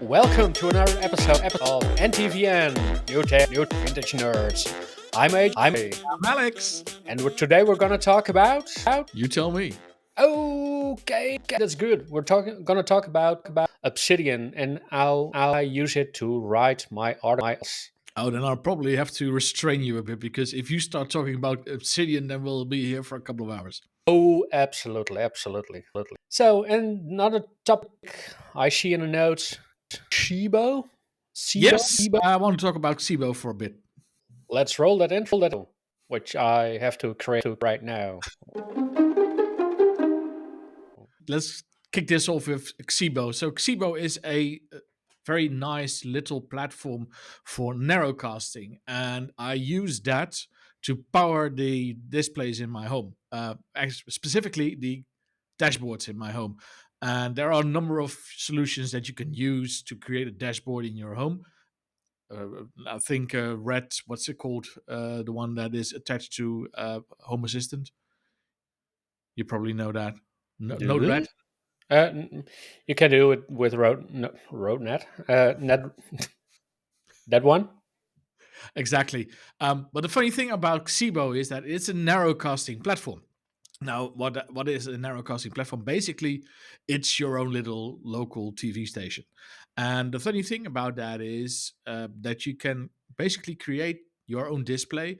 Welcome to another episode of NTVN, New Vintage Nerds. I'm A, I'm Alex. and today we're gonna talk about. You tell me. Okay, that's good. Gonna talk about Obsidian and how I use it to write my articles. Oh, then I'll probably have to restrain you a bit because if you start talking about Obsidian, then we'll be here for a couple of hours. Oh, absolutely. So, another topic I see in the notes: Xibo. Yes, I want to talk about Xibo for a bit. Let's roll that intro, which I have to create right now. Let's kick this off with Xibo. So Xibo is a very nice little platform for narrowcasting, and I use that to power the displays in my home, specifically the dashboards in my home. And there are a number of solutions that you can use to create a dashboard in your home. I think Red, what's it called? The one that is attached to Home Assistant. You probably know that. Node Do Red. it? You can do it with RoadNet. Net that one. Exactly. But the funny thing about Xibo is that it's a narrowcasting platform. Now, what is a narrowcasting platform? Basically, it's your own little local TV station. And the funny thing about that is that you can basically create your own display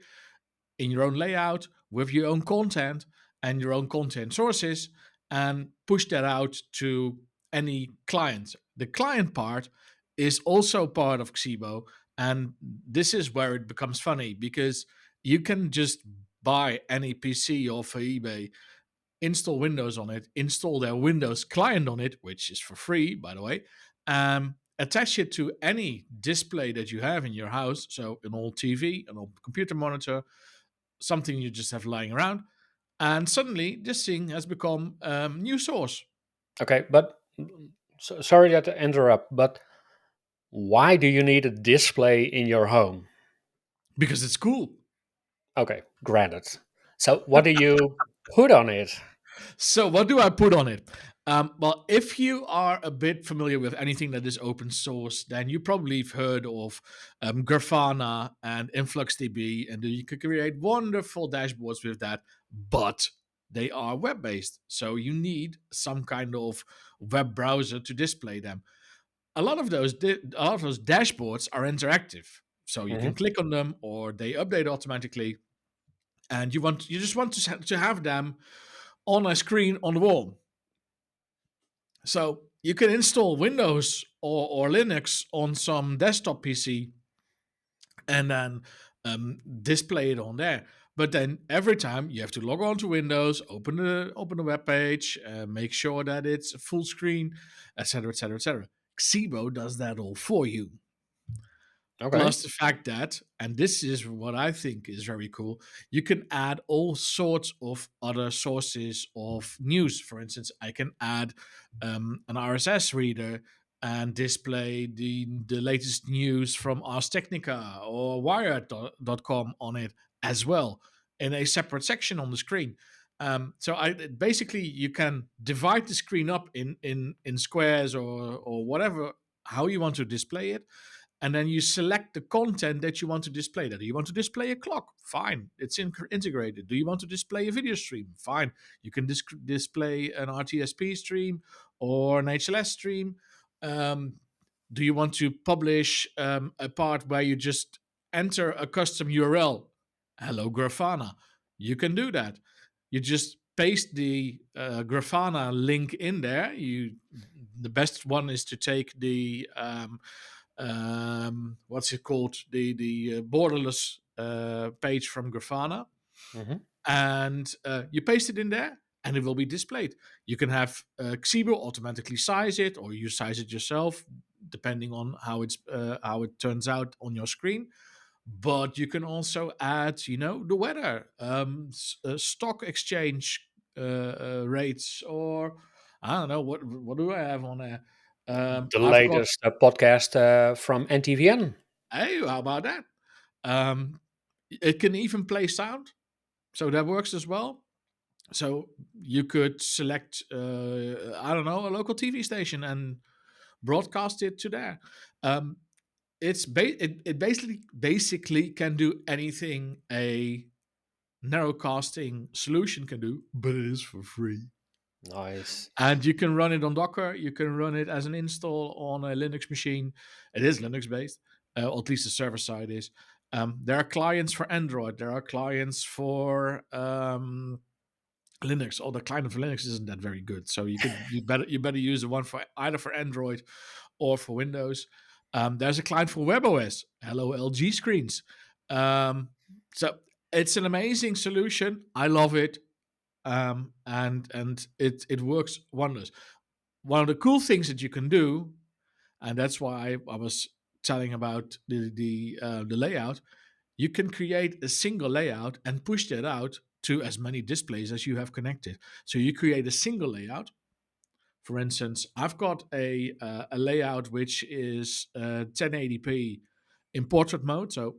in your own layout with your own content and your own content sources and push that out to any client. The client part is also part of Xibo, and this is where it becomes funny because you can just buy any PC off of eBay, install Windows on it, install their Windows client on it, which is for free, by the way, attach it to any display that you have in your house. So an old TV, an old computer monitor, something you just have lying around, and suddenly this thing has become new source Okay, but sorry to interrupt, but why do you need a display in your home? because it's cool. Okay, granted. So, what do you put on it? So what do I put on it? Well, if you are a bit familiar with anything that is open source, then you probably have heard of Grafana and InfluxDB, and you can create wonderful dashboards with that. But they are web based, so you need some kind of web browser to display them. A lot of those dashboards are interactive, so you can Mhm. click on them or they update automatically, and you just want to have them on a screen on the wall. So you can install Windows or Linux on some desktop PC and then display it on there. But then every time you have to log on to Windows, open the web page, make sure that it's full screen, etc., etc., etc. Xibo does that all for you. Okay. Plus the fact that, and this is what I think is very cool, you can add all sorts of other sources of news. For instance, I can add an RSS reader and display the latest news from Ars Technica or Wired.com on it as well in a separate section on the screen. So basically you can divide the screen up in squares or whatever, how you want to display it, and then you select the content that you want to display. That, do you want to display a clock? Fine, it's integrated. Do you want to display a video stream? Fine, you can display an RTSP stream or an HLS stream. Um, do you want to publish a part where you just enter a custom URL? Hello, Grafana. You can do that. You just paste the Grafana link in there. The best one is to take the what's it called, the borderless page from Grafana, Mhm. and you paste it in there and it will be displayed. You can have Xibo automatically size it, or you size it yourself depending on how it turns out on your screen. But you can also add, the weather, stock exchange rates, or I don't know, what do I have on there. The I've got latest podcast from NTVN. Hey, how about that? Um, it can even play sound, so that works as well. So you could select, I don't know, a local TV station and broadcast it to there. Um, it basically can do anything a narrowcasting solution can do, but it is for free. Nice. And you can run it on Docker. You can run it as an install on a Linux machine. It is Linux based, or at least the server side is. There are clients for Android. There are clients for Linux. Or the client for Linux isn't that very good, so you better use the one for either for Android or for Windows. There's a client for WebOS. Hello LG screens. So it's an amazing solution. I love it, and it works wonders. One of the cool things that you can do, and that's why I was telling about the layout. You can create a single layout and push that out to as many displays as you have connected. So you create a single layout. For instance, I've got a layout which is 1080p in portrait mode, so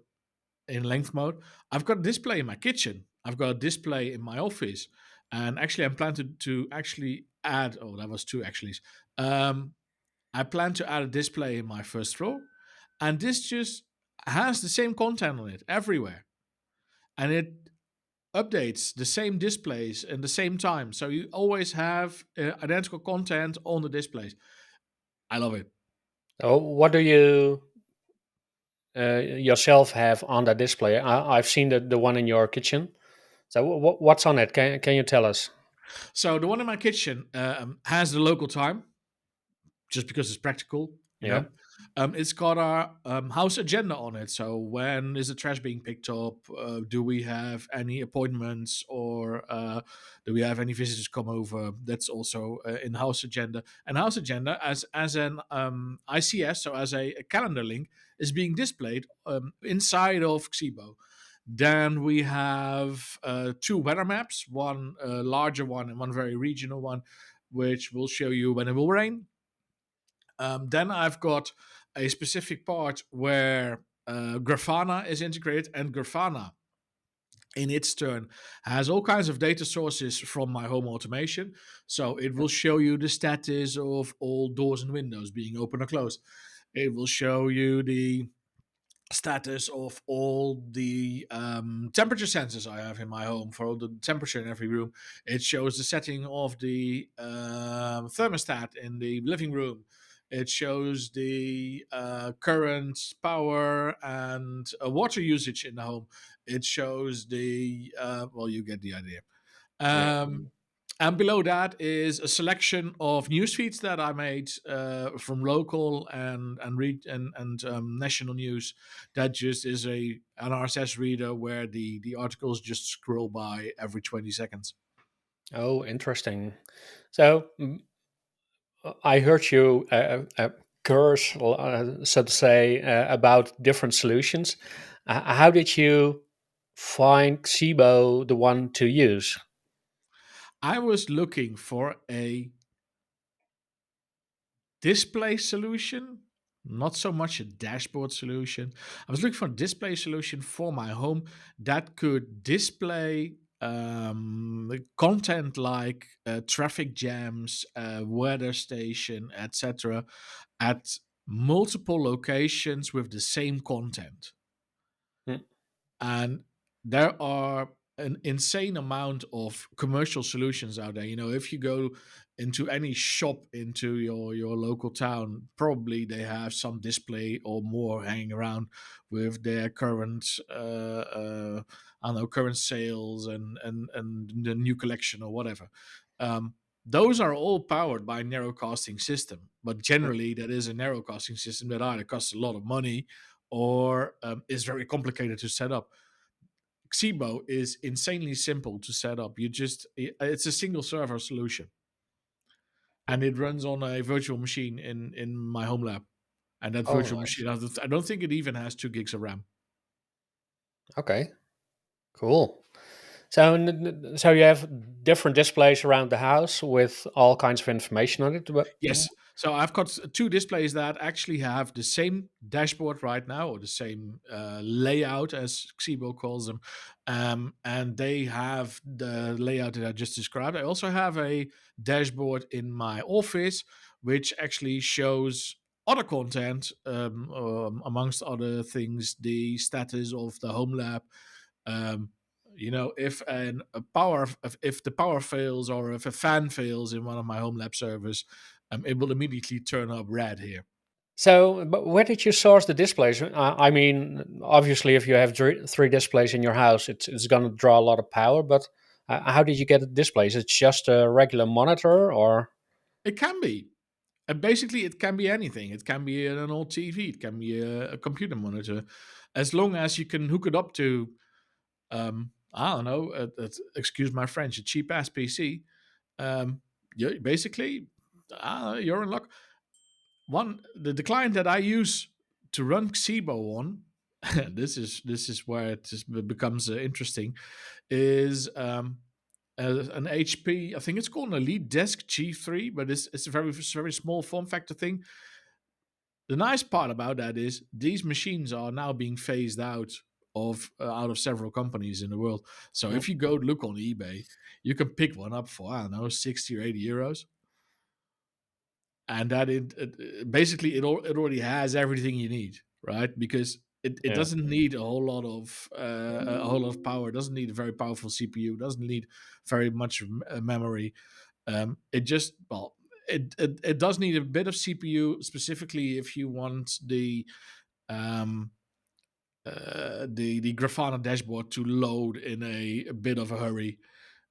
in length mode. I've got a display in my kitchen. I've got a display in my office, and actually, I'm planning to actually add. Oh, that was two actuallys. Um, I plan to add a display in my first floor, and this just has the same content on it everywhere, and it updates the same displays in the same time. So you always have identical content on the displays. I love it. So, what do you yourself have on that display? I've seen the one in your kitchen. So, what's on it? Can you tell us? So the one in my kitchen has the local time, just because it's practical, you Yeah. know. It's got our house agenda on it. So when is the trash being picked up? Do we have any appointments, or do we have any visitors come over? That's also in house agenda. And house agenda as an ICS, so as a calendar link, is being displayed inside of Xibo. Then we have two weather maps, one larger one and one very regional one, which will show you when it will rain. Then I've got a specific part where Grafana is integrated, and Grafana, in its turn, has all kinds of data sources from my home automation. So it will show you the status of all doors and windows being open or closed. It will show you the status of all the temperature sensors I have in my home for all the temperature in every room. It shows the setting of the thermostat in the living room. It shows the current power and water usage in the home. It shows the, well, you get the idea. Yeah. Um, and below that is a selection of news feeds that I made from local and national news. That just is an RSS reader where the articles just scroll by every 20 seconds. Oh, interesting. So, I heard you curse, so to say, about different solutions. How did you find Xibo the one to use? I was looking for a display solution, not so much a dashboard solution. I was looking for a display solution for my home that could display content like traffic jams, weather station, etc., at multiple locations with the same content. Hmm. And there are an insane amount of commercial solutions out there. You know, if you go into any shop into your local town, probably they have some display or more hanging around with their current I don't know, current sales and the new collection or whatever. um, those are all powered by a narrowcasting system, but Hmm. generally that is a narrowcasting system that either costs a lot of money or is very complicated to set up. Xibo is insanely simple to set up. It's a single server solution, and it runs on a virtual machine in my home lab. And that Oh, virtual nice. machine, I don't think it even has 2 gigs of RAM. Okay, cool. So you have different displays around the house with all kinds of information on it. But Yes. So I've got two displays that actually have the same dashboard right now, or the same layout as Xibo calls them, and they have the layout that I just described. I also have a dashboard in my office, which actually shows other content, amongst other things, the status of the home lab. Um, if a power, if the power fails, or if a fan fails in one of my home lab servers, it will immediately turn up red here. but where did you source the displays? I mean, obviously, if you have three displays in your house, it's going to draw a lot of power. But how did you get the displays? It's just a regular monitor, or It can be. Basically, it can be anything. It can be an old TV. It can be a computer monitor, as long as you can hook it up to, I don't know. Excuse my French, a cheap ass PC. Basically, you're in luck. The client that I use to run Xibo on, this is where it becomes interesting, is an HP. I think it's called an EliteDesk G3, but it's a very small form factor thing. The nice part about that is these machines are now being phased out of several companies in the world. So Mm, if you go look on eBay, you can pick one up for, I don't know, 60 or 80 euros, and that basically it already has everything you need, right? Because it yeah. doesn't need a whole lot of power. It doesn't need a very powerful CPU. It doesn't need very much memory. It just well, it does need a bit of CPU, specifically if you want um, the Grafana dashboard to load in a bit of a hurry.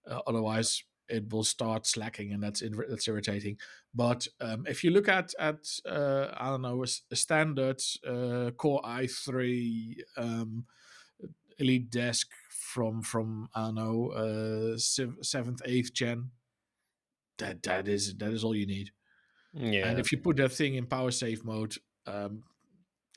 Otherwise, it will start slacking, and that's irritating. But if you look at I don't know, a standard Core i3 Elite Desk from I don't know, seventh, eighth gen, that is all you need. And Yeah. if you put that thing in power save mode, um,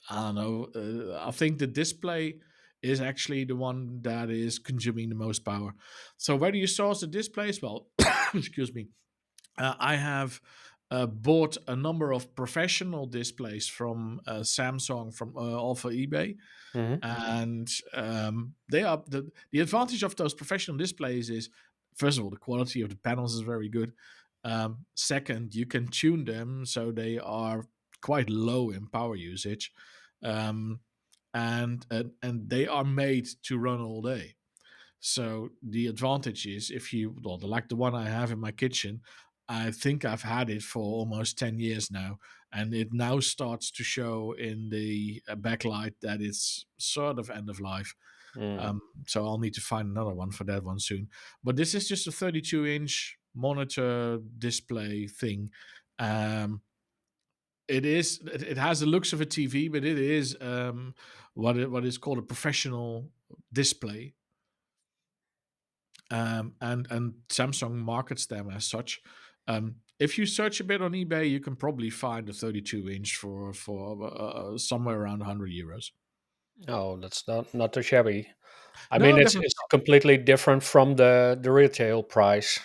I don't know. I think the display is actually the one that is consuming the most power. So where do you source the displays? Well, excuse me. I have bought a number of professional displays from Samsung, from off of eBay, Hmm. and they are the advantage of those professional displays is, first of all, the quality of the panels is very good. Second, you can tune them so they are quite low in power usage, um, and they are made to run all day. So the advantage is, if you, well, like the one I have in my kitchen, I think I've had it for almost 10 years now, and it now starts to show in the backlight that it's sort of end of life. Mm. Um, so I'll need to find another one for that one soon. But this is just a 32-inch monitor display thing. Um, it has the looks of a TV, but it is what is called a professional display, and Samsung markets them as such. If you search a bit on eBay, you can probably find a 32-inch for somewhere around 100 euros. Oh, that's not too shabby. I mean, No, it's definitely it's not. completely different from the retail price.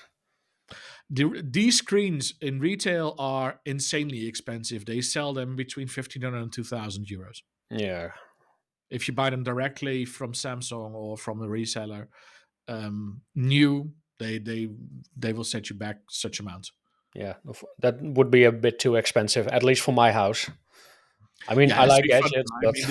These screens in retail are insanely expensive. They sell them between 1,500 and 2,000 euros. Yeah, If you buy them directly from Samsung or from a reseller, new, they will set you back such amount. yeah, that would be a bit too expensive, at least for my house. I mean, Yeah, it I has to like be fun. gadgets, I but mean,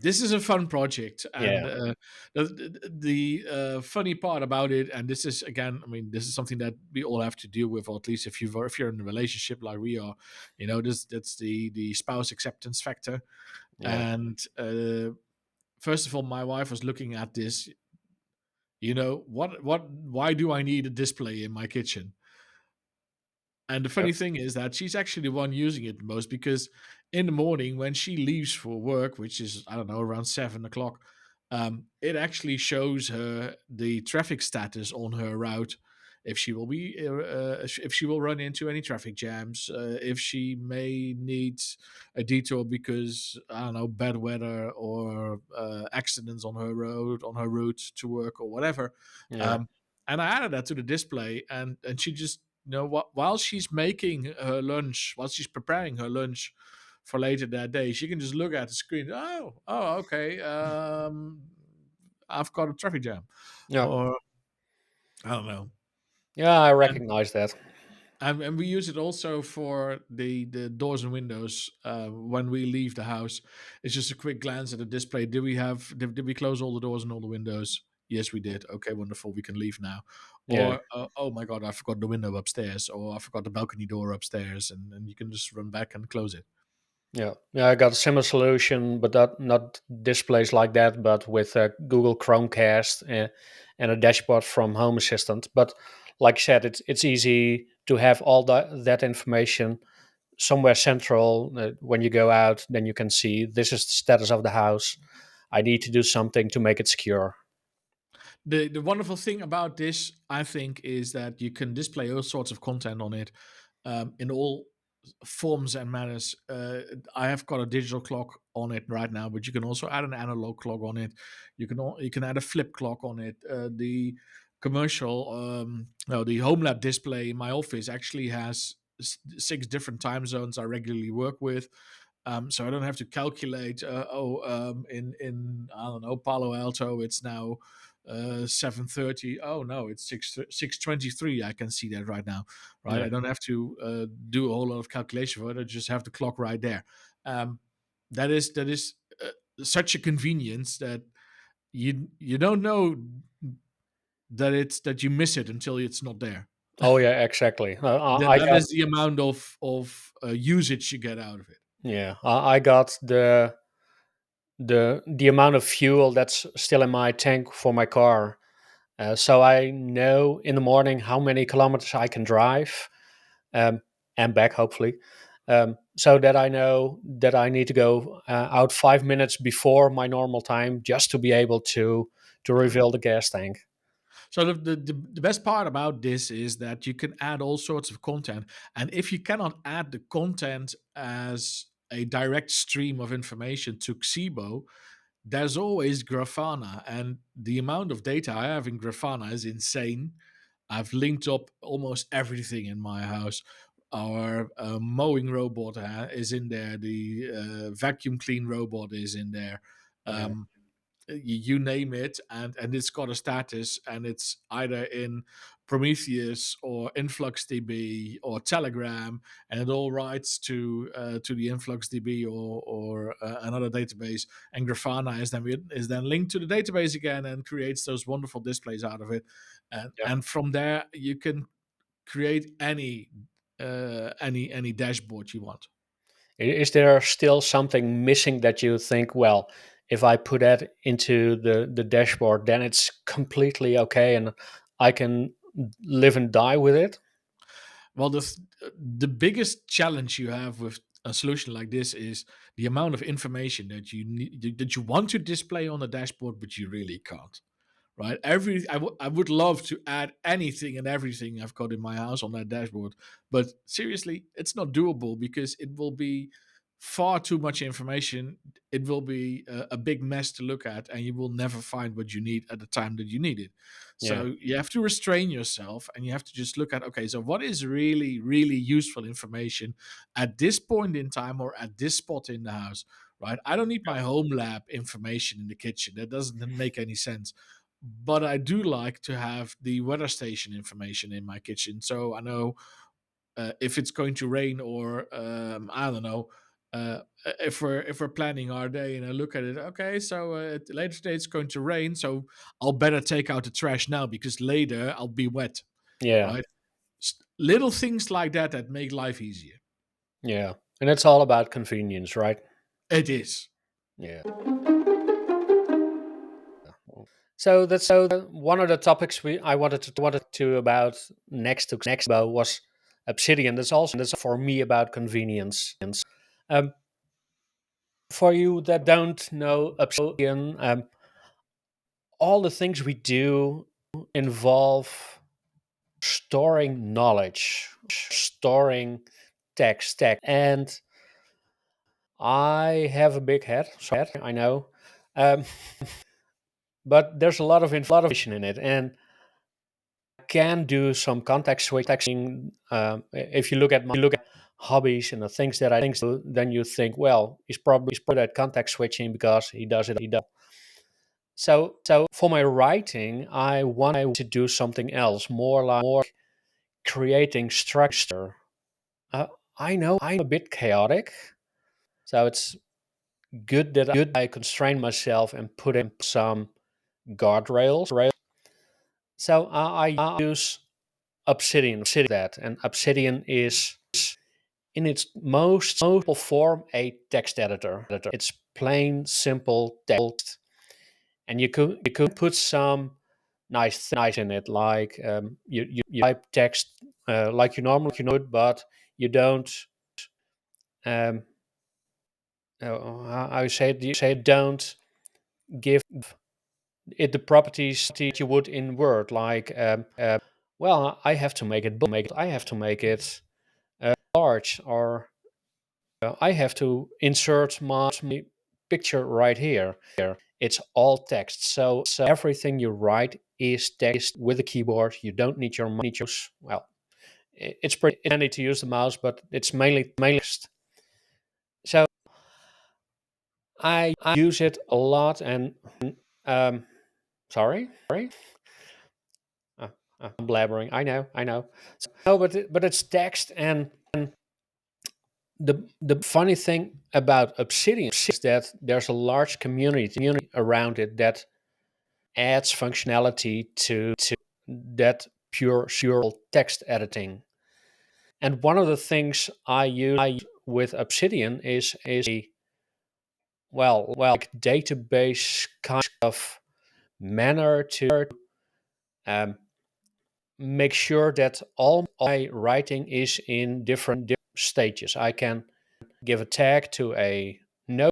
this is a fun project, and yeah, the funny part about it, and this is again, I mean, this is something that we all have to deal with, or at least if you're in a relationship like we are, that's the spouse acceptance factor. yeah, And first of all, my wife was looking at this. Why do I need a display in my kitchen? And the yeah, funny thing is that she's actually the one using it the most, because in the morning when she leaves for work, which is, I don't know, around 7 o'clock, it actually shows her the traffic status on her route. if she will be if she will run into any traffic jams, if she may need a detour because I don't know, bad weather or accidents on her road, on her route to work or whatever. Yeah. Um, and I added that to the display, and she just, while she's making her lunch, while she's preparing her lunch for later that day, she can just look at the screen. Oh, okay. I've got a traffic jam, Yeah. or I don't know. Yeah, I And recognize that. and we use it also for the doors and windows when we leave the house. It's just a quick glance at the display. Did we close all the doors and all the windows? Yes, we did. Okay, wonderful. We can leave now. Yeah. Or oh my god, I forgot the window upstairs, or I forgot the balcony door upstairs, and you can just run back and close it. Yeah, yeah, I got a similar solution, but not displays like that, but with Google Chromecast and a dashboard from Home Assistant. But like I said, it's easy to have all that information somewhere central. When you go out, then you can see this is the status of the house. I need to do something to make it secure. The wonderful thing about this, I think, is that you can display all sorts of content on it, in all forms and manners. I have got a digital clock on it right now, but you can also add an analog clock on it. You can add a flip clock on it. The commercial, no, the home lab display in my office actually has six different time zones I regularly work with. So I don't have to calculate. In I don't know, Palo Alto, it's now 7:30. Oh no, it's 6:23. I can see that right now, right? Yeah. I don't have to do a whole lot of calculation for it. I just have the clock right there. Um, that is such a convenience that you don't know that you miss it until it's not there. Oh yeah, exactly. That that is the amount of usage you get out of it. Yeah, I got the amount of fuel that's still in my tank for my car. So I know in the morning how many kilometers I can drive, um, and back, hopefully. So that I know that I need to go out 5 minutes before my normal time just to be able to refill the gas tank. So the best part about this is that you can add all sorts of content, and if you cannot add the content as a direct stream of information to Xibo, there's always Grafana, and the amount of data I have in Grafana is insane. I've linked up almost everything in my house. Our mowing robot is in there. The vacuum clean robot is in there. Yeah, Um, you name it, and it's got a status, and it's either in Prometheus or InfluxDB or Telegram, and it all writes to the InfluxDB or another database, and Grafana is then linked to the database again and creates those wonderful displays out of it, yeah. and from there you can create any dashboard you want. Is there still something missing that you think, well, if I put that into the dashboard, then it's completely okay and I can live and die with it? Well, the biggest challenge you have with a solution like this is the amount of information that you need, that you want to display on the dashboard, but you really can't. Right? I would love to add anything and everything I've got in my house on that dashboard, but seriously, it's not doable because it will be far too much information. It will be a big mess to look at, and you will never find what you need at the time that you need it. Yeah, So you have to restrain yourself, and you have to just look at, okay, so what is really really useful information at this point in time or at this spot in the house. Right? I don't need my home lab information in the kitchen. That doesn't make any sense, but I do like to have the weather station information in my kitchen, so I know if it's going to rain, or I don't know, if we're planning our day, and I look at it. Okay, so later today it's going to rain, so I'll better take out the trash now because later I'll be wet. yeah, Right? Little things like that make life easier. yeah. And it's all about convenience, right? It is. Yeah. So that's one of the topics we I wanted to about next about was Obsidian. That's also for me about convenience. Um, for you that don't know Obsidian, all the things we do involve storing knowledge, storing text, and I have a big head. So I know, um, but there's a lot of information in it, and can do some context switching. If you look at hobbies and the things that I think do, then you think, well, he's probably at context switching because he does it. He does. So for my writing, I want to do something else, more creating structure. Uh, I know I'm a bit chaotic, so it's good that I constrain myself and put in some guardrails. So I use Obsidian that, and Obsidian is in its most simple form a text editor. It's plain simple text, and you could put some nice in it, like you type text like you normally would, but you don't. Um, how you say it? You say don't give it the properties that you would in Word, like well, I have to make it I have to make it large, or I have to insert my picture right here. It's all text, so everything you write is text with a keyboard. You don't need your mouse. Well, it's pretty handy to use the mouse, but it's mainly text. So I use it a lot, and um, sorry, uh, I'm blabbering. I know. No, but it's text, and the funny thing about Obsidian is that there's a large community around it that adds functionality to that pure text editing. And one of the things I use with Obsidian is a like database kind of manner to um, make sure that all my writing is in different stages. I can give a tag to a node.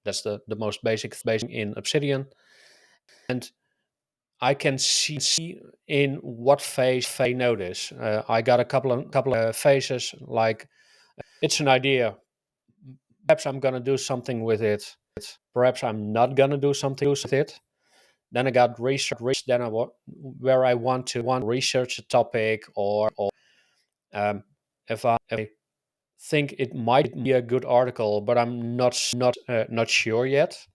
That's the most basic in Obsidian, and I can see in what phase they notice. I got a couple of phases. Like it's an idea. Perhaps I'm gonna do something with it. Perhaps I'm not gonna do something with it. Then I got research. Then where I want to research a topic, or um, if I think it might be a good article, but I'm not sure yet.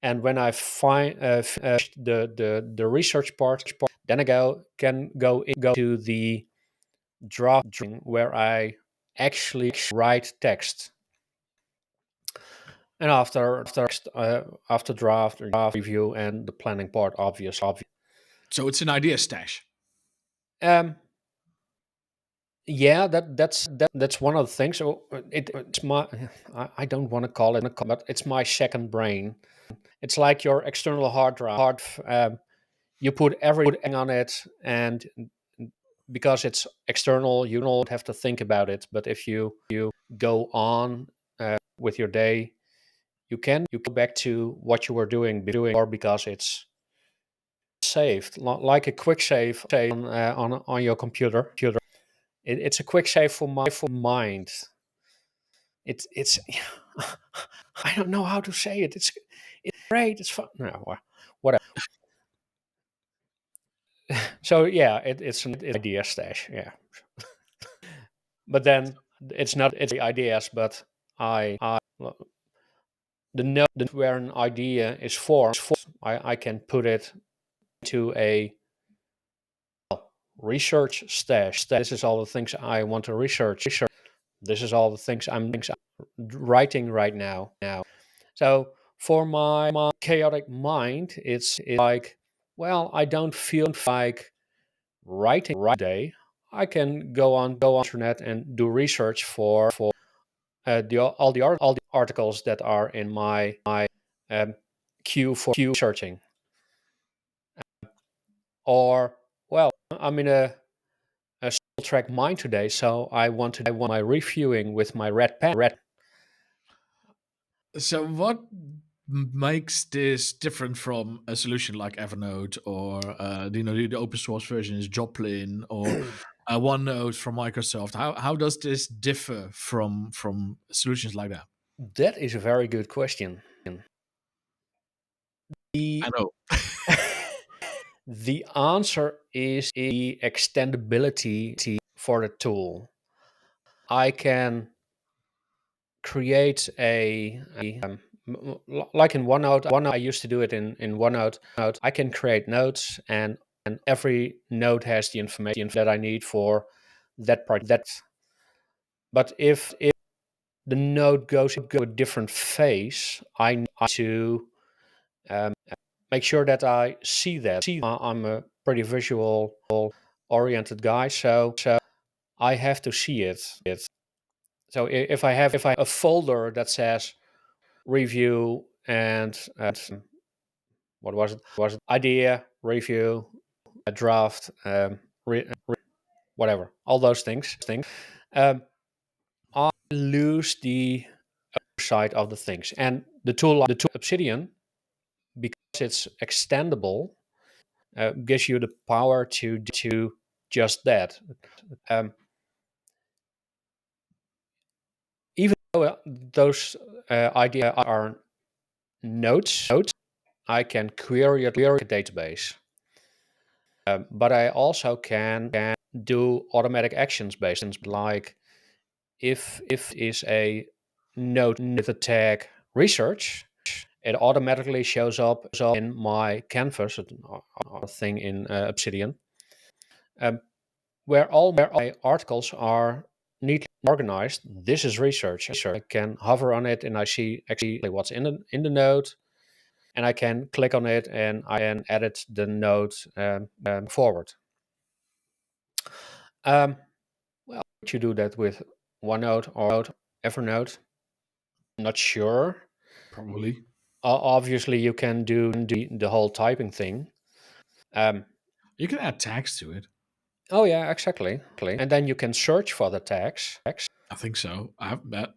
And when I find the research part, then I can go into the drafting where I actually write text. And after draft review and the planning part, obvious. So it's an idea stash. Um, yeah, that's one of the things. So it's my I don't want to call it, but it's my second brain. It's like your external hard drive. You put everything on it, and because it's external, you don't have to think about it. But if you go on with your day, you go back to what you were doing, or because it's saved, like a quick save on your computer. It's a quick save for my mind. It's I don't know how to say it. It's great. It's fun. No, whatever. So yeah, it's an idea stash. Yeah, but then it's not it's the ideas, but I the note where an idea is formed, I can put it to a research stash. This is all the things I want to research. This is all the things I'm writing right now. So for my chaotic mind, it's like, well, I don't feel like writing today. I can go on internet and do research for all the articles that are in my um, queue for searching. Or well, I'm in a single track mind today, so I want to do my reviewing with my red pen. So what makes this different from a solution like Evernote or the open source version is Joplin or OneNote from Microsoft? How does this differ from solutions like that? That is a very good question. I The know. the answer is the extendability for the tool. I can create like in OneNote. I used to do it in OneNote. I can create notes, and every note has the information that I need for that project. But if the note goes into a different phase, I need to um, make sure that I see that. I'm a pretty visual oriented guy, so I have to see it. So if I have a folder that says review and what was it? Idea, review, a draft, whatever, all those things. Um, I lose the side of the things, and the tool Obsidian, because it's extendable, gives you the power to do just that. Um, Even though those ideas are notes, I can query a database. But I also can do automatic actions based, like if is a note with the tag research, it automatically shows up in my canvas, a thing in Obsidian, um, where all my articles are neatly organized. This is research. I can hover on it and I see actually what's in the note, and I can click on it and I can edit the note forward. Um, well, would you do that with OneNote or Evernote? Not sure. Probably. Obviously, you can do the whole typing thing. Um, You can add tags to it. oh yeah, exactly. And then you can search for the tags. I think so. I have that.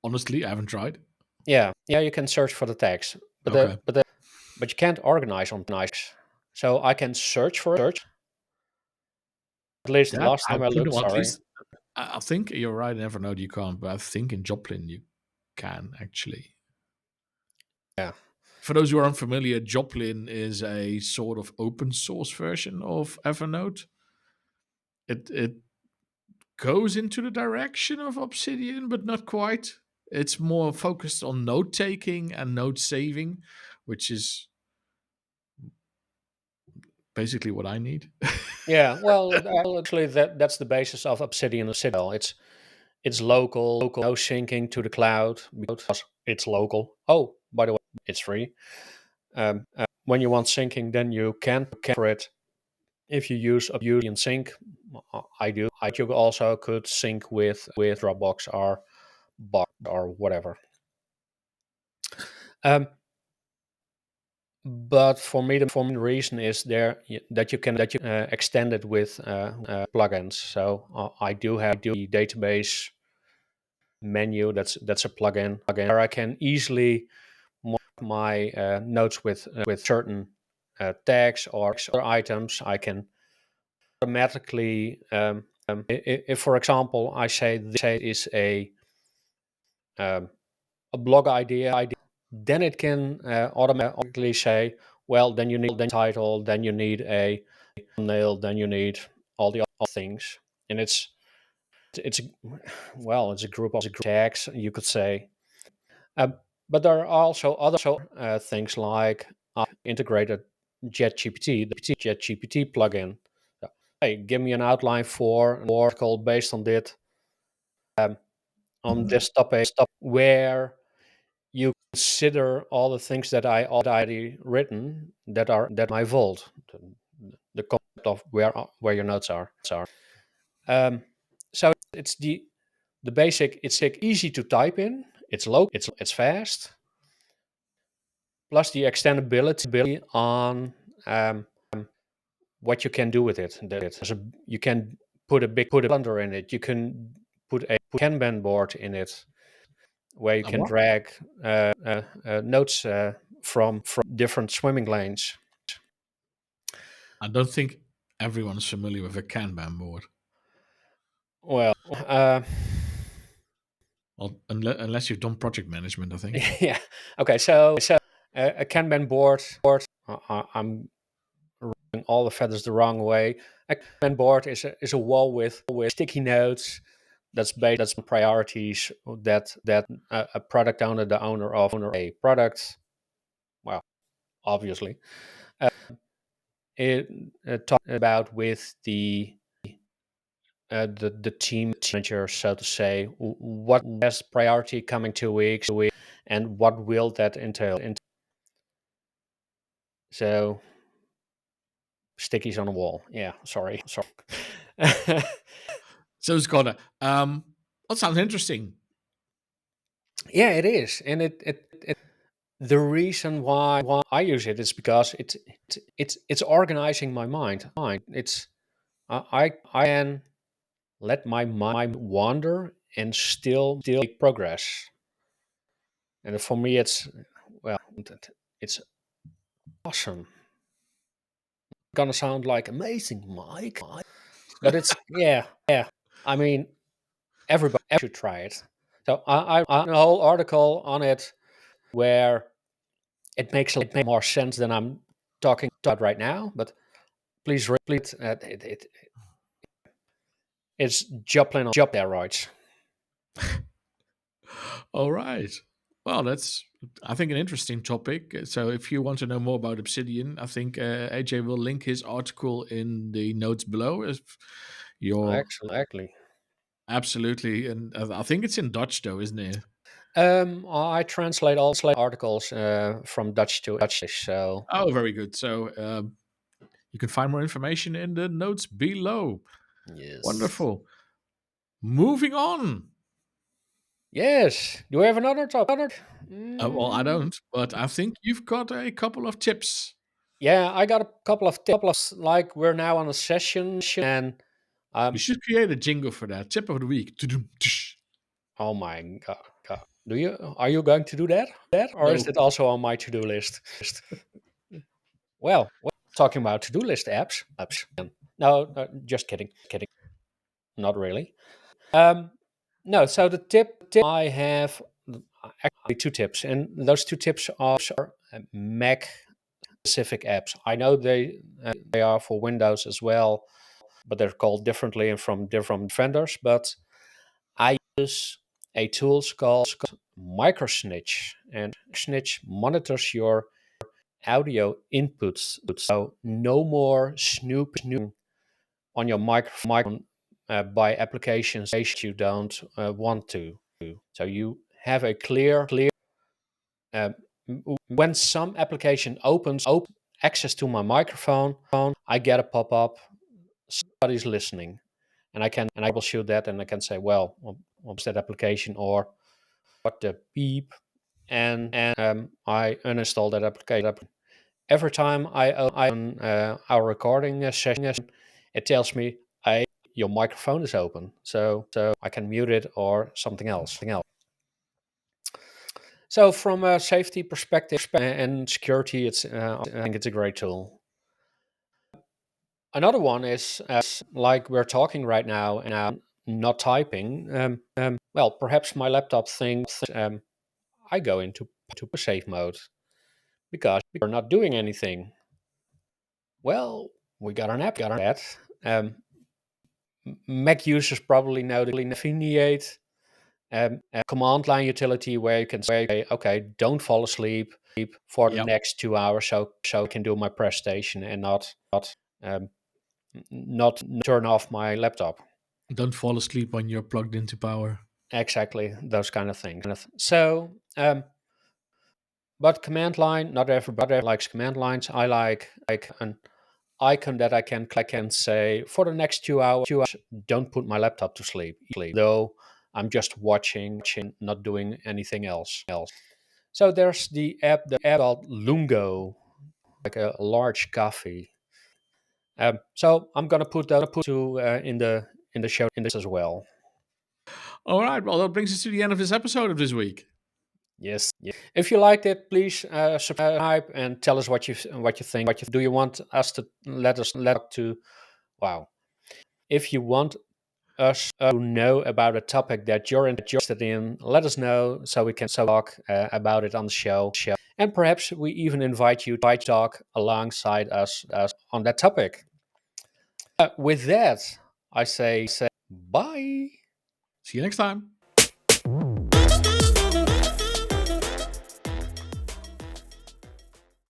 Honestly, I haven't tried. Yeah, you can search for the tags, Okay. but you can't organize on tags. So I can search for it. At least the That last I time I could looked. know at Sorry. least. I think you're right. In Evernote you can't, but I think in Joplin you can actually. Yeah. For those who are unfamiliar, Joplin is a sort of open source version of Evernote. It goes into the direction of Obsidian, but not quite. It's more focused on note taking and note saving, which is basically what I need. Yeah. Well, actually, that's the basis of Obsidian as well. It's local, no syncing to the cloud because it's local. Oh, by the way, it's free. When you want syncing, then you can for it. If you use Obsidian Sync, I do. You also could sync with Dropbox or Box or whatever. Um, but for me, the main reason is that you extend it with plugins. So I do have the database menu. That's a plugin where I can easily mark my notes with certain tags or other items. I can automatically, if for example I say this is um, a blog idea, then it can automatically say, well, then you need the title, then you need a thumbnail, then you need all the other things, and it's it's a group of tags, you could say. But there are also other things like integrated JetGPT, the JetGPT plugin. So, hey, give me an outline for an article based on it, on this topic, where you consider all the things that I already written that my vault, the concept of where your notes are. Um, so it's the basic. It's easy to type in. It's low. It's fast. Plus the extendability on um, what you can do with it. You can put a big calendar in it. You can put a Kanban board in it. where you A can what? drag notes from different swimming lanes. I don't think everyone is familiar with a Kanban board. Well, Well, unless you've done project management, I think. yeah. Okay, so a Kanban board. I'm rubbing all the feathers the wrong way. A Kanban board is a wall with sticky notes that's based on priorities that a product owner, the owner of a product, well, obviously, uh, it talk about with the team manager, so to say, what has priority coming 2 weeks, and what will that entail. So stickies on the wall. Yeah, sorry. So it's got a that sounds interesting. Yeah, it is, and it the reason why I use it is because it's organizing my mind. It's I can let my mind wander and still make progress. And for me, it's well, it's awesome. Gonna sound like amazing, Mike, but it's yeah. I mean, everybody should try it. So I a whole article on it where it makes a lot more sense than I'm talking about right now. But please read it. It's Joplin on steroids. All right. Well, that's I think an interesting topic. So if you want to know more about Obsidian, I think AJ will link his article in the notes below. If you're Exactly. absolutely, and I think it's in Dutch though, isn't it? I translate all articles from Dutch to English. So Oh, very good. So you can find more information in the notes below. yes, Wonderful. Moving on. yes. Do we have another topic? Well, I Mm, don't, but I think you've got a couple of tips. yeah, I got a couple of tips. Like we're now on a session, and You um, should create a jingle for that. Tip of the week. Tudum, tsh. oh my god, do you are you going to do that? Or is No. it also on my to do list? Well, talking about to do list apps. No, just kidding. Not really. Um, no. So the tip I have actually two tips, and those two tips are Mac specific apps. I know they are for Windows as well, but they're called differently and from different vendors. But I use a tool called Microsnitch, and Snitch monitors your audio inputs. So no more snooping on your microphone by applications you don't want to. So you have a clear. Uh, when some application opens access to my microphone, I get a pop up. Somebody's listening, and I can troubleshoot that, and I can say, well, what's that application, or what the beep, and I uninstall that application. Every time I open our recording session, it tells me, "Hey, your microphone is open," so I can mute it or something else. So from a safety perspective and security, I think it's a great tool. Another one is like we're talking right now and not typing. Well, perhaps my laptop thinks I go into safe mode because we're not doing anything. Well, we got an app for that. Mac users probably know the Affiniate command line utility where you can say, okay, don't fall asleep for the Yep. next 2 hours, so I can do my presentation and um, not turn off my laptop. Don't fall asleep when you're plugged into power. Exactly, those kind of things. So, but command line, not everybody likes command lines. I like an icon that I can click and say, for the next 2 hours, don't put my laptop to sleep. Though I'm just watching, not doing anything else. So there's the app called Lungo, like a large coffee. So I'm gonna put those two in the show in this as well. All right. Well, that brings us to the end of this episode of this week. Yes. If you liked it, please subscribe and tell us what you think. Do you want us to let to? Wow. If you want us to know about a topic that you're interested in, let us know so we can talk about it on the show. And perhaps we even invite you to talk alongside us on that topic. With that, I say bye. See you next time.